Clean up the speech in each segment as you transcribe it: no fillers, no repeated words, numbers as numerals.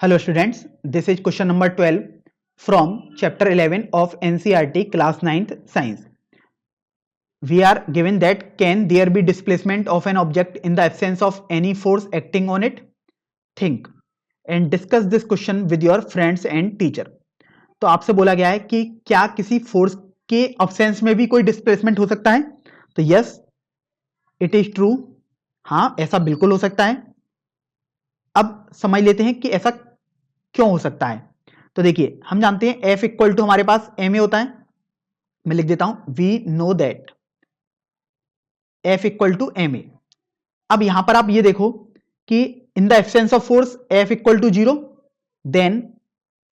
Hello students, this is question number 12 from chapter 11 of NCERT class 9th science. We are given that can there be displacement of an object in the absence of any force acting on it? Think and discuss this question with your friends and teacher. तो आपसे बोला गया है कि क्या किसी force के absence में भी कोई डिस्प्लेसमेंट हो सकता है? तो यस इट इज ट्रू, हाँ ऐसा बिल्कुल हो सकता है। अब समझ लेते हैं कि ऐसा क्यों हो सकता है। तो देखिए हम जानते हैं F इक्वल टू हमारे पास ma होता है, मैं लिख देता हूं we know that F equal to ma। अब यहां पर आप ये देखो कि in the absence of force F equal to 0 then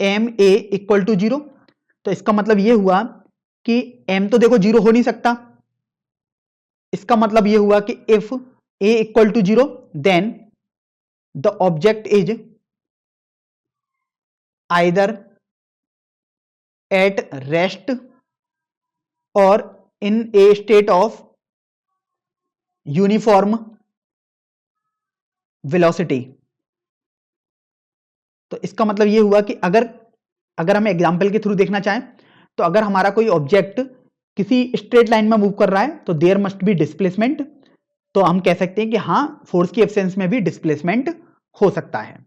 ma equal to 0। तो इसका मतलब ये हुआ कि m तो देखो 0 हो नहीं सकता, इसका मतलब ये हुआ कि if a equal to 0 then the object is either at rest or in a state of uniform velocity। तो इसका मतलब ये हुआ कि अगर हम एग्जांपल के थ्रू देखना चाहें तो अगर हमारा कोई ऑब्जेक्ट किसी स्ट्रेट लाइन में मूव कर रहा है तो देयर मस्ट बी डिस्प्लेसमेंट। तो हम कह सकते हैं कि हाँ फोर्स की एब्सेंस में भी डिस्प्लेसमेंट हो सकता है।